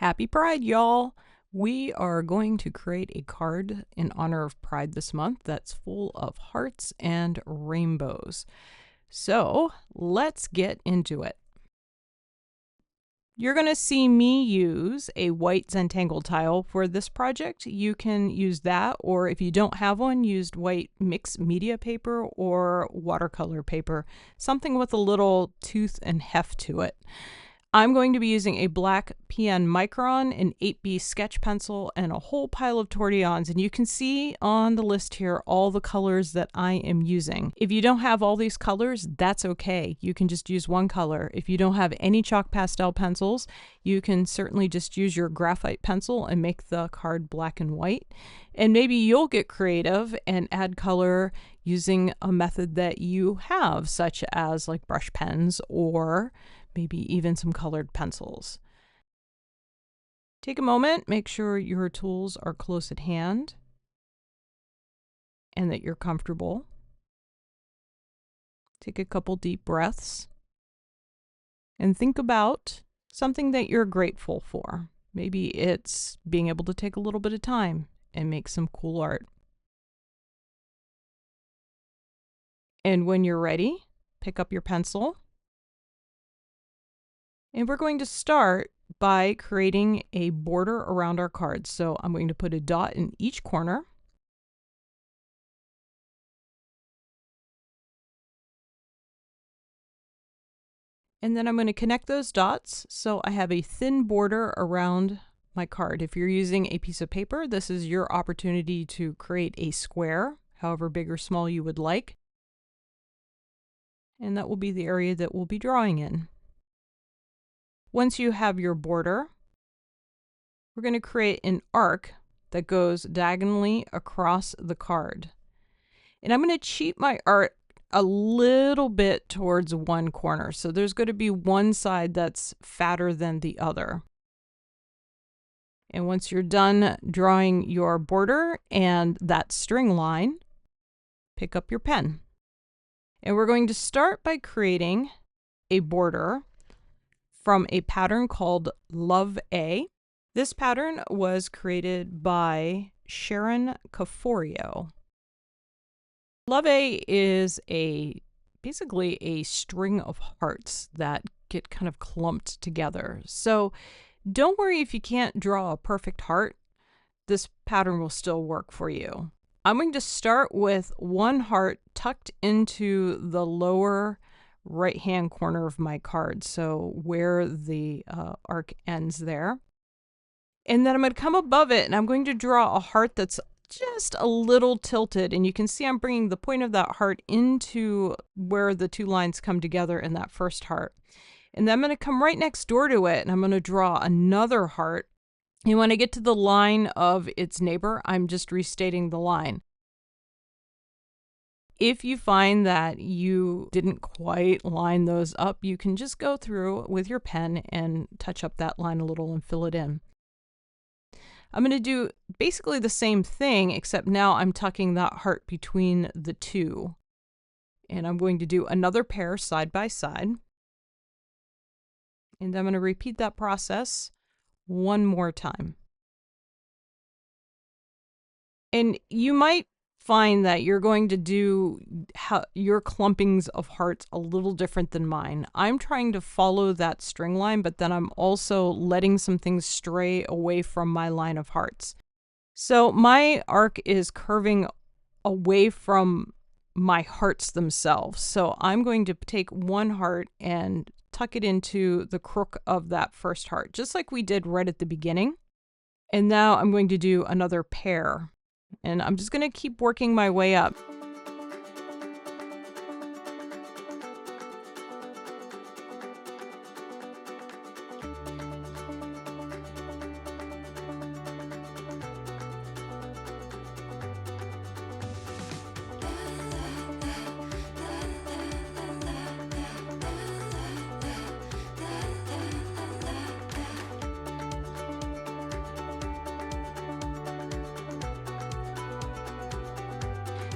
Happy Pride, y'all! We are going to create a card in honor of Pride this month that's full of hearts and rainbows. So let's get into it. You're going to see me use a white Zentangle tile for this project. You can use that, or if you don't have one, use white mixed media paper or watercolor paper, something with a little tooth and heft to it. I'm going to be using a black PN Micron, an 8B sketch pencil, and a whole pile of tortillons. And you can see on the list here all the colors that I am using. If you don't have all these colors, that's okay. You can just use one color. If you don't have any chalk pastel pencils, you can certainly just use your graphite pencil and make the card black and white. And maybe you'll get creative and add color using a method that you have, such as like brush pens or maybe even some colored pencils. Take a moment, make sure your tools are close at hand and that you're comfortable. Take a couple deep breaths and think about something that you're grateful for. Maybe it's being able to take a little bit of time and make some cool art. And when you're ready, pick up your pencil. And we're going to start by creating a border around our cards. So I'm going to put a dot in each corner. And then I'm going to connect those dots so I have a thin border around my card. If you're using a piece of paper, this is your opportunity to create a square, however big or small you would like. And that will be the area that we'll be drawing in. Once you have your border, we're going to create an arc that goes diagonally across the card. And I'm going to cheat my art a little bit towards one corner. So there's going to be one side that's fatter than the other. And once you're done drawing your border and that string line, pick up your pen. And we're going to start by creating a border from a pattern called Love A. This pattern was created by Sharon Caforio. Love A is basically a string of hearts that get kind of clumped together. So don't worry if you can't draw a perfect heart. This pattern will still work for you. I'm going to start with one heart tucked into the lower right-hand corner of my card, so where the arc ends there. And then I'm going to come above it and I'm going to draw a heart that's just a little tilted, and you can see I'm bringing the point of that heart into where the two lines come together in that first heart. And then I'm going to come right next door to it and I'm going to draw another heart. And when I get to the line of its neighbor, I'm just restating the line. If you find that you didn't quite line those up, you can just go through with your pen and touch up that line a little and fill it in. I'm going to do basically the same thing, except now I'm tucking that heart between the two. And I'm going to do another pair side by side. And I'm going to repeat that process one more time. And you might find that you're going to do your clumpings of hearts a little different than mine. I'm trying to follow that string line, but then I'm also letting some things stray away from my line of hearts. So my arc is curving away from my hearts themselves. So I'm going to take one heart and tuck it into the crook of that first heart, just like we did right at the beginning. And now I'm going to do another pair. And I'm just going to keep working my way up.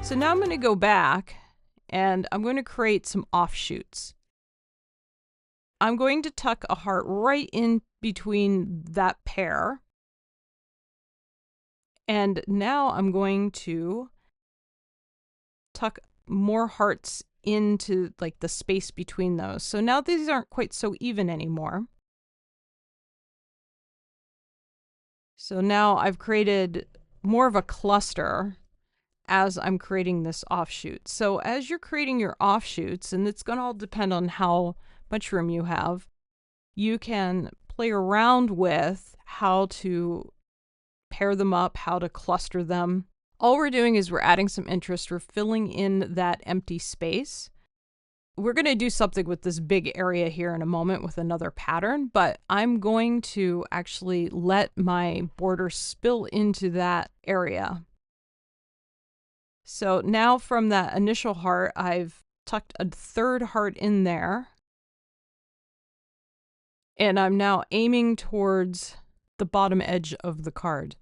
So now I'm going to go back and I'm going to create some offshoots. I'm going to tuck a heart right in between that pair. And now I'm going to tuck more hearts into like the space between those. So now these aren't quite so even anymore. So now I've created more of a cluster as I'm creating this offshoot. So as you're creating your offshoots, and it's going to all depend on how much room you have, you can play around with how to pair them up, how to cluster them. All we're doing is we're adding some interest. We're filling in that empty space. We're going to do something with this big area here in a moment with another pattern, but I'm going to actually let my border spill into that area. So now from that initial heart, I've tucked a third heart in there. And I'm now aiming towards the bottom edge of the card.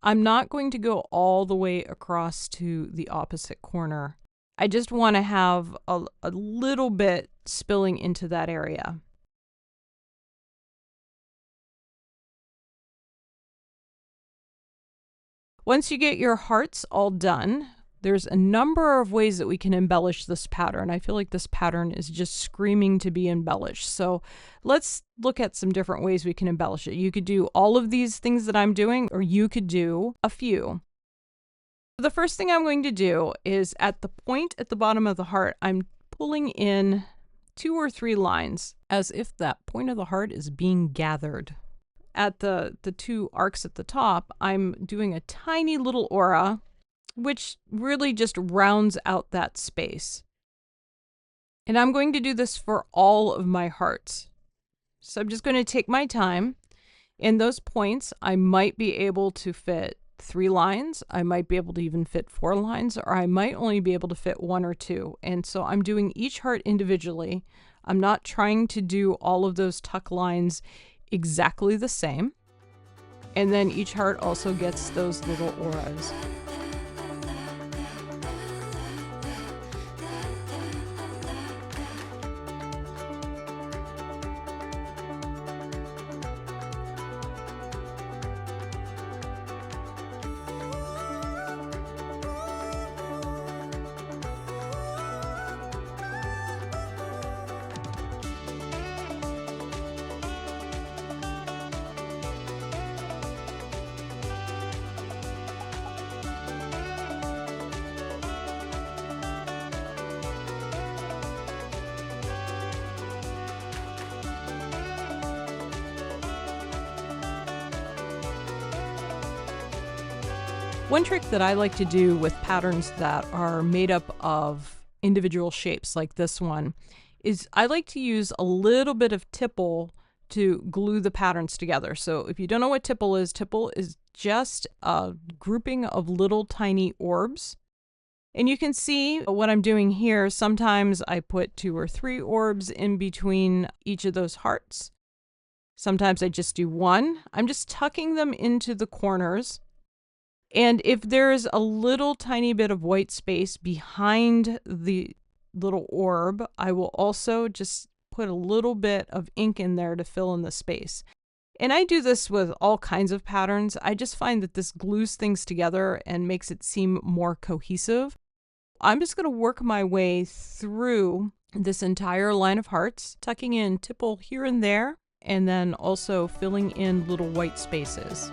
I'm not going to go all the way across to the opposite corner. I just want to have a little bit spilling into that area. Once you get your hearts all done, there's a number of ways that we can embellish this pattern. I feel like this pattern is just screaming to be embellished. So let's look at some different ways we can embellish it. You could do all of these things that I'm doing, or you could do a few. The first thing I'm going to do is at the point at the bottom of the heart, I'm pulling in 2 or 3 lines as if that point of the heart is being gathered. At the 2 arcs at the top, I'm doing a tiny little aura, which really just rounds out that space. And I'm going to do this for all of my hearts. So I'm just going to take my time. In those points, I might be able to fit 3 lines. I might be able to even fit 4 lines, or I might only be able to fit 1 or 2. And so I'm doing each heart individually. I'm not trying to do all of those tuck lines exactly the same. And then each heart also gets those little auras. One trick that I like to do with patterns that are made up of individual shapes like this one is I like to use a little bit of tipple to glue the patterns together. So if you don't know what tipple is just a grouping of little tiny orbs. And you can see what I'm doing here. Sometimes I put 2 or 3 orbs in between each of those hearts. Sometimes I just do 1. I'm just tucking them into the corners. And if there's a little tiny bit of white space behind the little orb, I will also just put a little bit of ink in there to fill in the space. And I do this with all kinds of patterns. I just find that this glues things together and makes it seem more cohesive. I'm just going to work my way through this entire line of hearts, tucking in tipple here and there, and then also filling in little white spaces.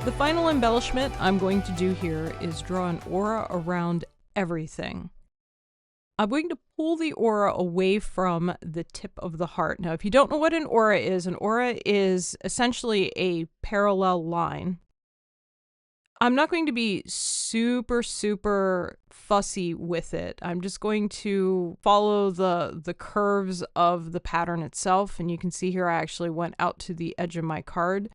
The final embellishment I'm going to do here is draw an aura around everything. I'm going to pull the aura away from the tip of the heart. Now, if you don't know what an aura is essentially a parallel line. I'm not going to be super fussy with it. I'm just going to follow the curves of the pattern itself. And you can see here I actually went out to the edge of my card.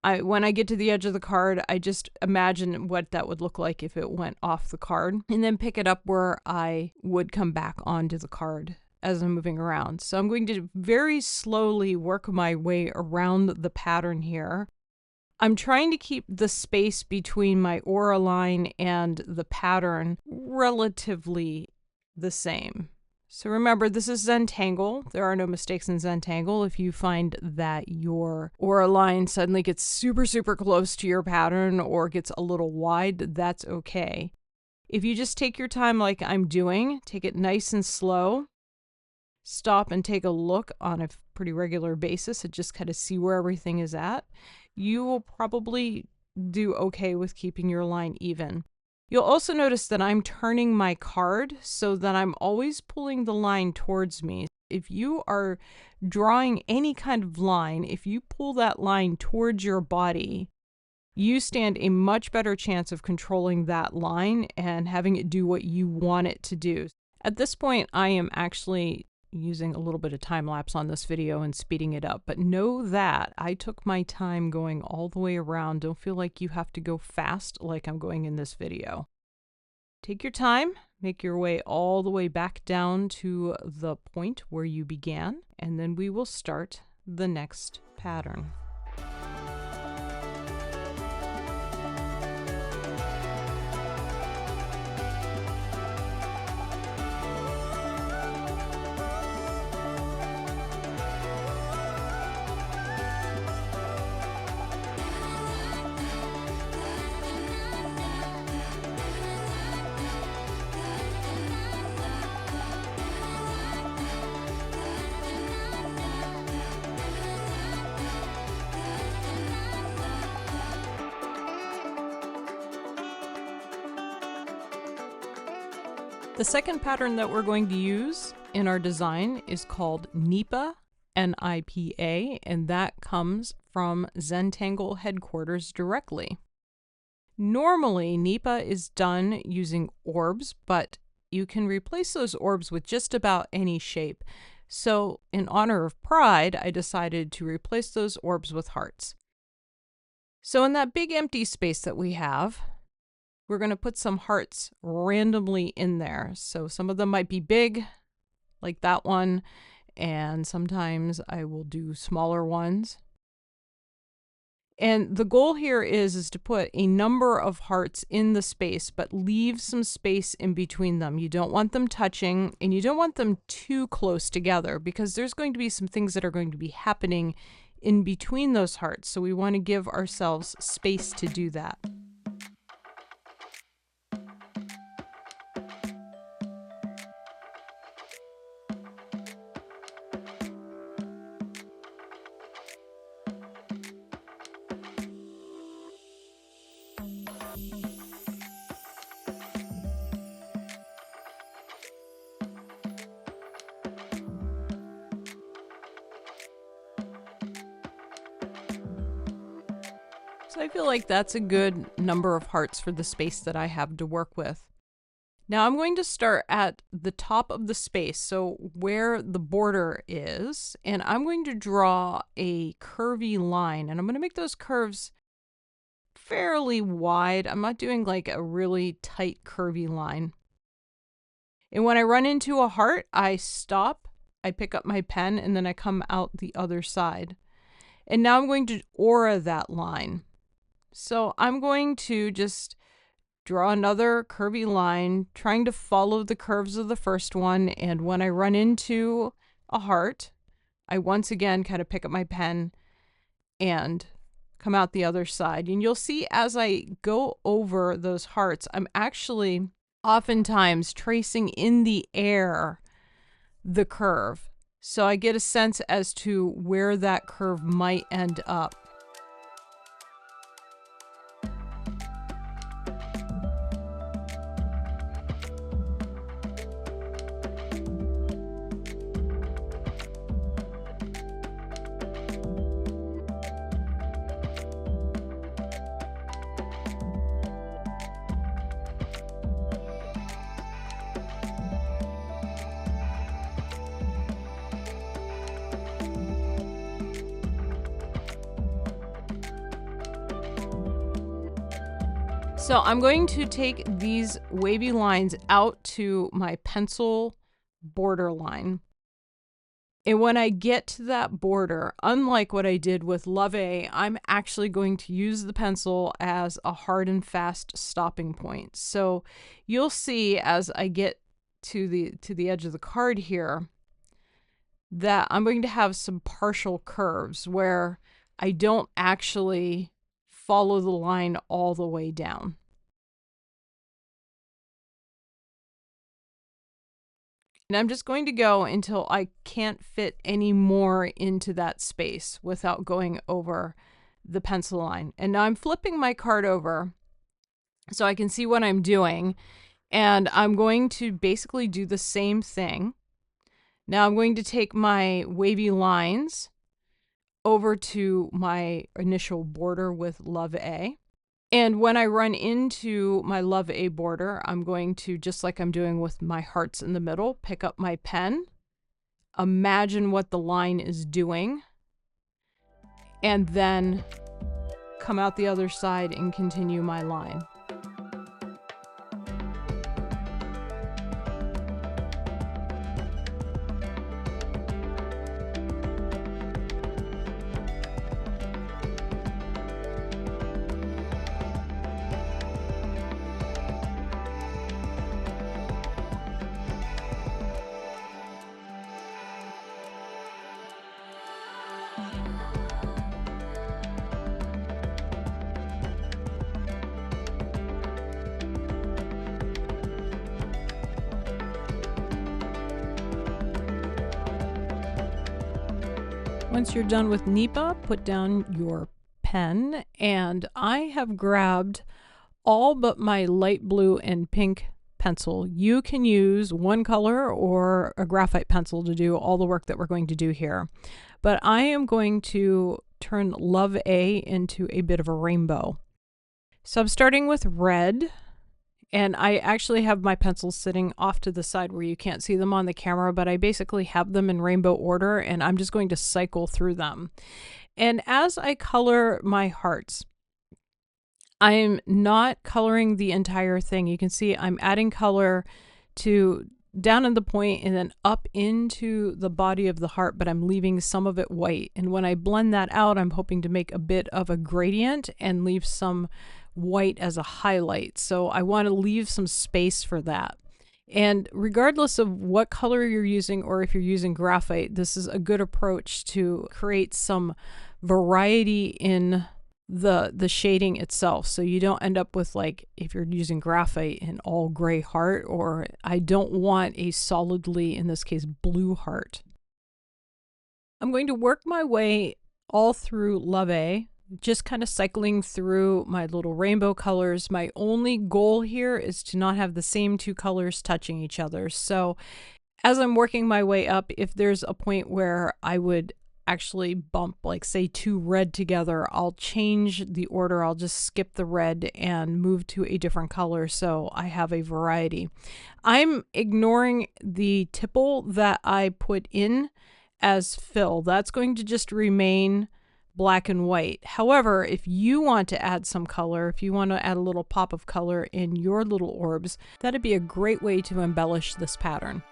When I get to the edge of the card, I just imagine what that would look like if it went off the card, and then pick it up where I would come back onto the card as I'm moving around. So I'm going to very slowly work my way around the pattern here. I'm trying to keep the space between my aura line and the pattern relatively the same. So remember, this is Zentangle. There are no mistakes in Zentangle. If you find that your aura line suddenly gets super close to your pattern or gets a little wide, that's okay. If you just take your time like I'm doing, take it nice and slow, stop and take a look on a pretty regular basis and just kind of see where everything is at, you will probably do okay with keeping your line even. You'll also notice that I'm turning my card so that I'm always pulling the line towards me. If you are drawing any kind of line, if you pull that line towards your body, you stand a much better chance of controlling that line and having it do what you want it to do. At this point, I am actually using a little bit of time lapse on this video and speeding it up, but know that I took my time going all the way around. Don't feel like you have to go fast like I'm going in this video. Take your time, make your way all the way back down to the point where you began, and then we will start the next pattern. The second pattern that we're going to use in our design is called NIPA, N-I-P-A, and that comes from Zentangle headquarters directly. Normally, NIPA is done using orbs, but you can replace those orbs with just about any shape. So, in honor of pride, I decided to replace those orbs with hearts. So in that big empty space that we have, we're going to put some hearts randomly in there. So some of them might be big, like that one, and sometimes I will do smaller ones. And the goal here is to put a number of hearts in the space, but leave some space in between them. You don't want them touching, and you don't want them too close together, because there's going to be some things that are going to be happening in between those hearts. So we want to give ourselves space to do that. So I feel like that's a good number of hearts for the space that I have to work with. Now I'm going to start at the top of the space, so where the border is, and I'm going to draw a curvy line, and I'm going to make those curves fairly wide. I'm not doing like a really tight curvy line. And when I run into a heart, I stop, I pick up my pen, and then I come out the other side. And now I'm going to aura that line. So I'm going to just draw another curvy line, trying to follow the curves of the first one. And when I run into a heart, I once again kind of pick up my pen and come out the other side. And you'll see as I go over those hearts, I'm actually oftentimes tracing in the air the curve. So I get a sense as to where that curve might end up. So I'm going to take these wavy lines out to my pencil border line. And when I get to that border, unlike what I did with Love A, I'm actually going to use the pencil as a hard and fast stopping point. So you'll see as I get to the edge of the card here that I'm going to have some partial curves where I don't actually follow the line all the way down. And I'm just going to go until I can't fit any more into that space without going over the pencil line. And now I'm flipping my card over so I can see what I'm doing. And I'm going to basically do the same thing. Now I'm going to take my wavy lines over to my initial border with Love A. And when I run into my Love A border, I'm going to, just like I'm doing with my hearts in the middle, pick up my pen, imagine what the line is doing, and then come out the other side and continue my line. Once you're done with NEPA, put down your pen, and I have grabbed all but my light blue and pink pencil. You can use one color or a graphite pencil to do all the work that we're going to do here. But I am going to turn Love A into a bit of a rainbow. So I'm starting with red. And I actually have my pencils sitting off to the side where you can't see them on the camera, but I basically have them in rainbow order, and I'm just going to cycle through them. And as I color my hearts, I'm not coloring the entire thing. You can see I'm adding color to down in the point and then up into the body of the heart, but I'm leaving some of it white. And when I blend that out, I'm hoping to make a bit of a gradient and leave some white as a highlight. So I want to leave some space for that. And regardless of what color you're using or if you're using graphite, this is a good approach to create some variety in the shading itself, so you don't end up with, like, if you're using graphite, an all gray heart, or I don't want a solidly, in this case, blue heart. I'm going to work my way all through Love A, just kind of cycling through my little rainbow colors. My only goal here is to not have the same two colors touching each other. So as I'm working my way up, if there's a point where I would actually bump, like say, two red together, I'll change the order. I'll just skip the red and move to a different color so I have a variety. I'm ignoring the tipple that I put in as fill. That's going to just remain black and white. However, if you want to add some color, if you want to add a little pop of color in your little orbs, that'd be a great way to embellish this pattern.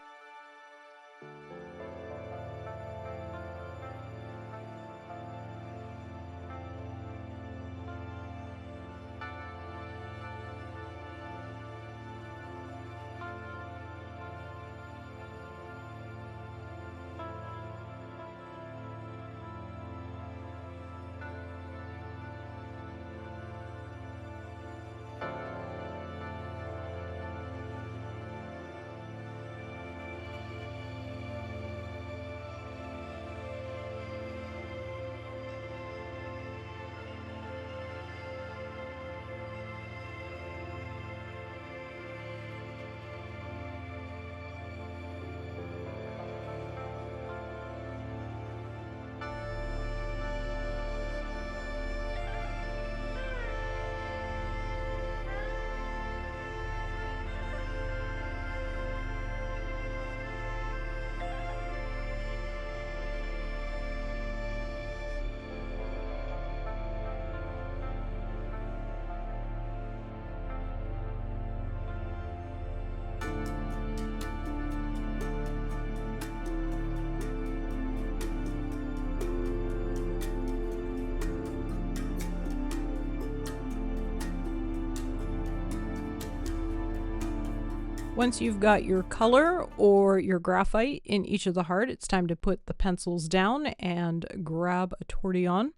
Once you've got your color or your graphite in each of the heart, it's time to put the pencils down and grab a tortillon.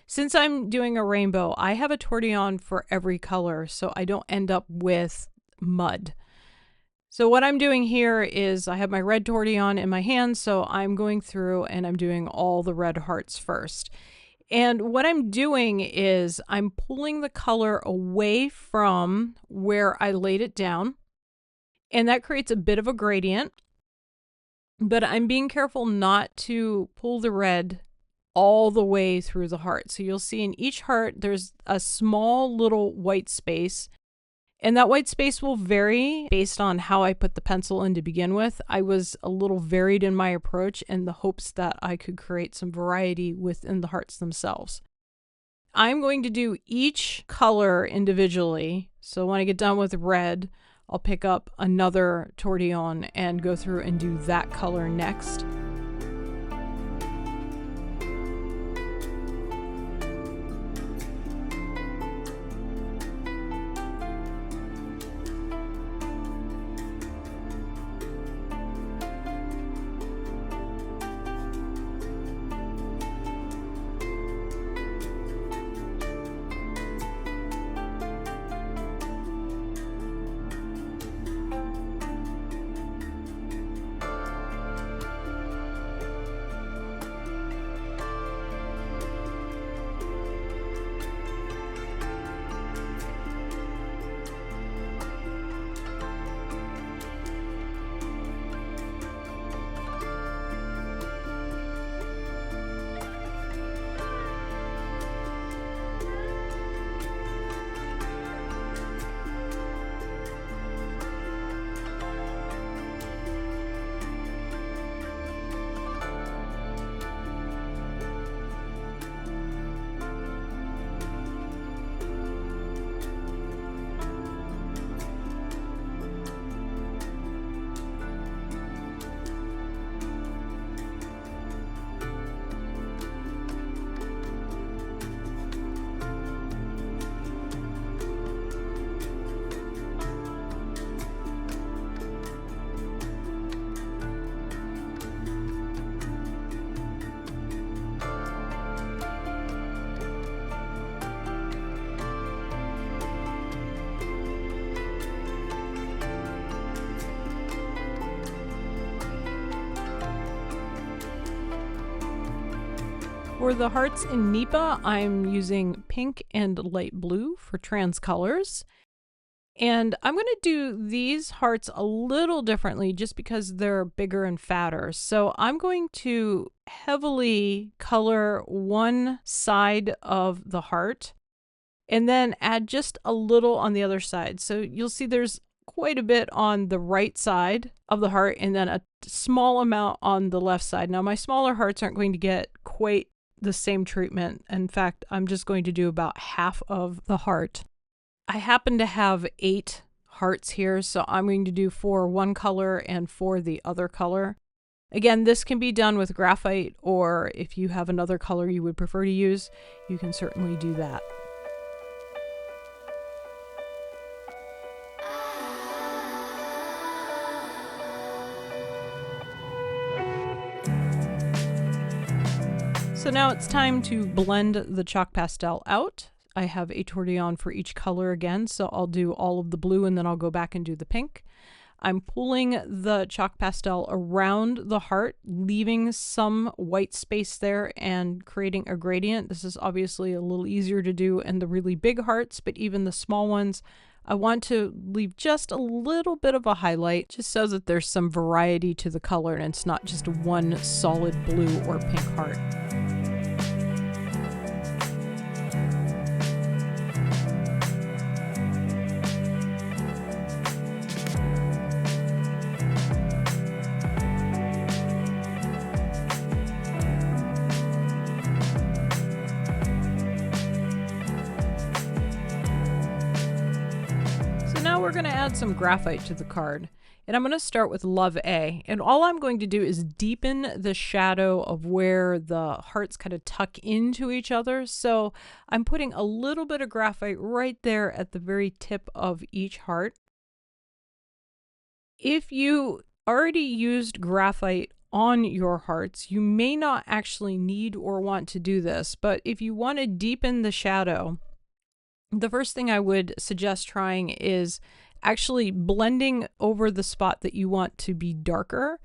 Since I'm doing a rainbow, I have a tortillon for every color so I don't end up with mud. So what I'm doing here is I have my red tortillon in my hand, so I'm going through and I'm doing all the red hearts first. And what I'm doing is I'm pulling the color away from where I laid it down, and that creates a bit of a gradient. But I'm being careful not to pull the red all the way through the heart. So you'll see in each heart there's a small little white space, and that white space will vary based on how I put the pencil in to begin with. I was a little varied in my approach in the hopes that I could create some variety within the hearts themselves. I'm going to do each color individually. So when I get done with red, I'll pick up another tortillon and go through and do that color next. For the hearts in Nipa, I'm using pink and light blue for trans colors. And I'm going to do these hearts a little differently just because they're bigger and fatter. So I'm going to heavily color one side of the heart and then add just a little on the other side. So you'll see there's quite a bit on the right side of the heart and then a small amount on the left side. Now my smaller hearts aren't going to get quite the same treatment. In fact, I'm just going to do about half of the heart. I happen to have 8 hearts here, so I'm going to do 4 one color and 4 the other color. Again, this can be done with graphite, or if you have another color you would prefer to use, you can certainly do that. So now it's time to blend the chalk pastel out. I have a tortillon for each color again, so I'll do all of the blue and then I'll go back and do the pink. I'm pulling the chalk pastel around the heart, leaving some white space there and creating a gradient. This is obviously a little easier to do in the really big hearts, but even the small ones, I want to leave just a little bit of a highlight, just so that there's some variety to the color and it's not just one solid blue or pink heart. Now we're going to add some graphite to the card, and I'm going to start with Love A, and all I'm going to do is deepen the shadow of where the hearts kind of tuck into each other. So I'm putting a little bit of graphite right there at the very tip of each heart. If you already used graphite on your hearts, you may not actually need or want to do this, but if you want to deepen the shadow, the first thing I would suggest trying is actually blending over the spot that you want to be darker,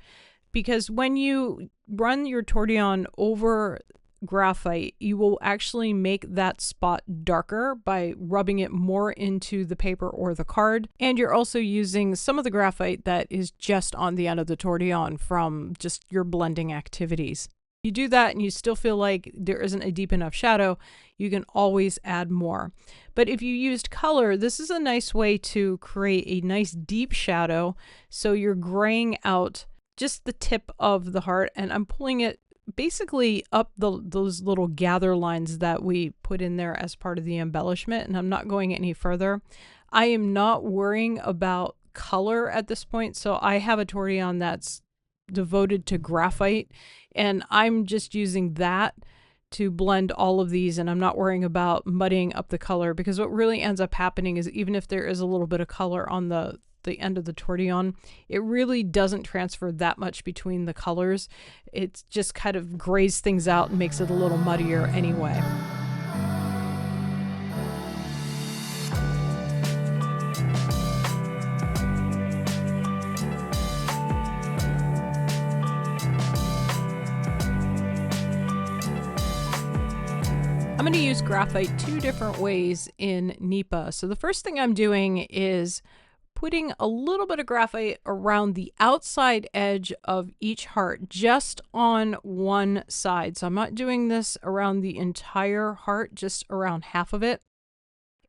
because when you run your tortillon over graphite, you will actually make that spot darker by rubbing it more into the paper or the card. And you're also using some of the graphite that is just on the end of the tortillon from just your blending activities. You do that and you still feel like there isn't a deep enough shadow, you can always add more. But if you used color, this is a nice way to create a nice deep shadow. So you're graying out just the tip of the heart, and I'm pulling it basically up those little gather lines that we put in there as part of the embellishment, and I'm not going any further. I am not worrying about color at this point, so I have a tortillon that's devoted to graphite, and I'm just using that to blend all of these, and I'm not worrying about muddying up the color, because what really ends up happening is even if there is a little bit of color on the end of the tortillon, it really doesn't transfer that much between the colors. It just kind of grays things out and makes it a little muddier anyway. I'm going to use graphite two different ways in Nipa. So the first thing I'm doing is putting a little bit of graphite around the outside edge of each heart, just on one side. So I'm not doing this around the entire heart, just around half of it.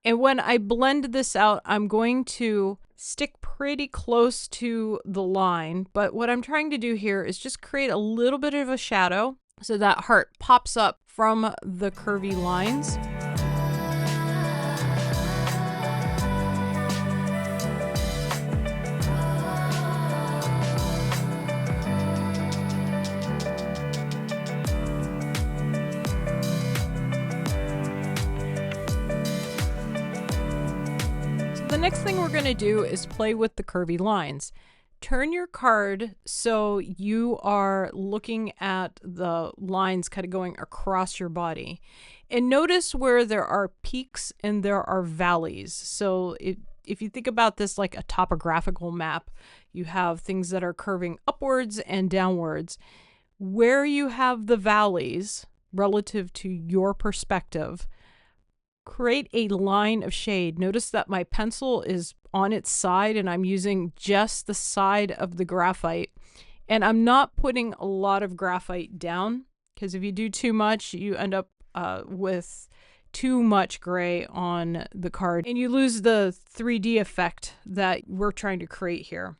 And when I blend this out, I'm going to stick pretty close to the line. But what I'm trying to do here is just create a little bit of a shadow so that heart pops up from the curvy lines. The next thing we're going to do is play with the curvy lines. Turn your card so you are looking at the lines kind of going across your body. And notice where there are peaks and there are valleys. So if you think about this like a topographical map, you have things that are curving upwards and downwards. Where you have the valleys relative to your perspective, create a line of shade. Notice that my pencil is on its side and I'm using just the side of the graphite. And I'm not putting a lot of graphite down, because if you do too much, you end up with too much gray on the card and you lose the 3D effect that we're trying to create here.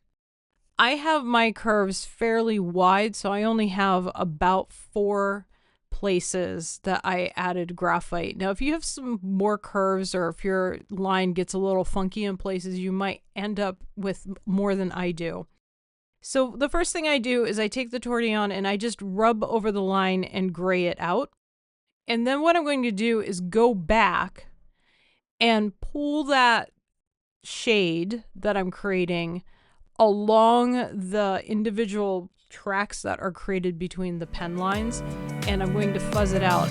I have my curves fairly wide, so I only have about 4 places that I added graphite. Now, if you have some more curves or if your line gets a little funky in places, you might end up with more than I do. So the first thing I do is I take the tortillon and I just rub over the line and gray it out. And then what I'm going to do is go back and pull that shade that I'm creating along the individual tracks that are created between the pen lines, and I'm going to fuzz it out.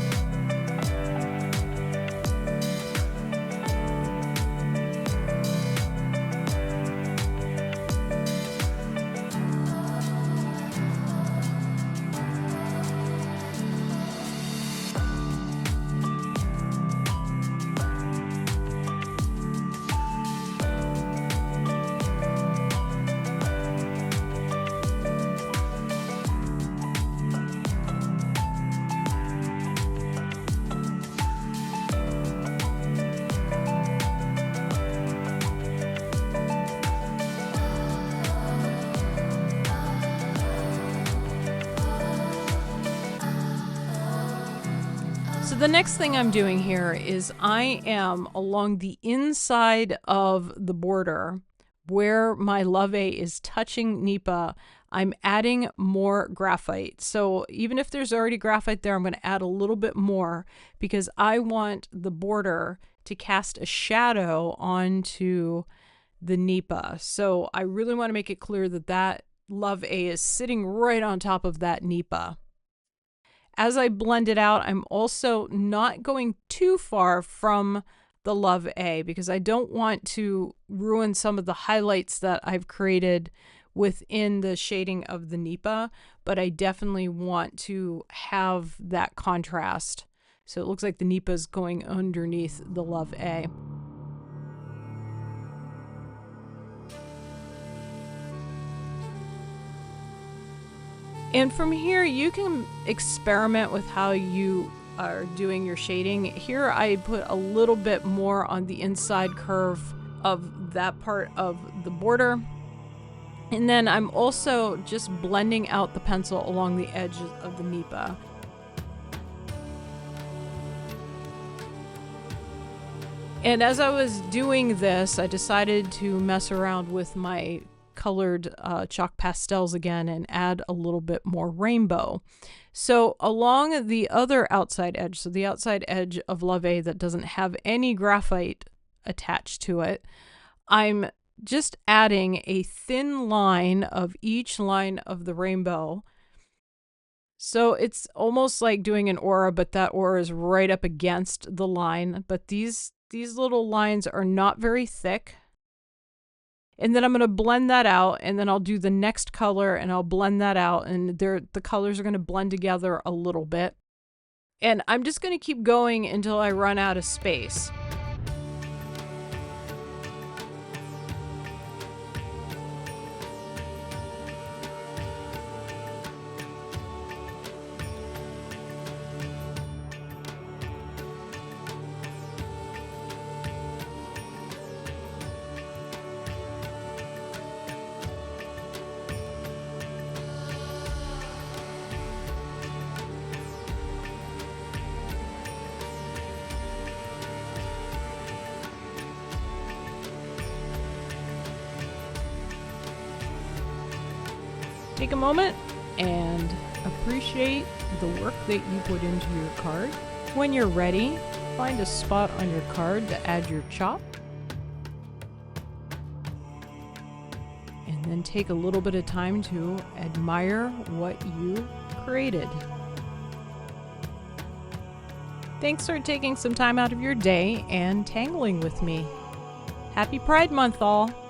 So the next thing I'm doing here is I am along the inside of the border where my lave is touching Nipa, I'm adding more graphite. So even if there's already graphite there, I'm going to add a little bit more because I want the border to cast a shadow onto the nipa. So I really want to make it clear that that Love A is sitting right on top of that nipa. As I blend it out, I'm also not going too far from the Love A because I don't want to ruin some of the highlights that I've created within the shading of the nipa, but I definitely want to have that contrast. So it looks like the nipa is going underneath the Love A. And from here, you can experiment with how you are doing your shading. Here, I put a little bit more on the inside curve of that part of the border. And then I'm also just blending out the pencil along the edges of the nipa. And as I was doing this, I decided to mess around with my colored chalk pastels again and add a little bit more rainbow. So along the other outside edge, so the outside edge of Love A that doesn't have any graphite attached to it, I'm just adding a thin line of each line of the rainbow. So it's almost like doing an aura, but that aura is right up against the line. But these little lines are not very thick. And then I'm going to blend that out, and then I'll do the next color and I'll blend that out, and the colors are going to blend together a little bit. And I'm just going to keep going until I run out of space. Take a moment and appreciate the work that you put into your card. When you're ready, find a spot on your card to add your chop. And then take a little bit of time to admire what you created. Thanks for taking some time out of your day and tangling with me. Happy Pride Month, all!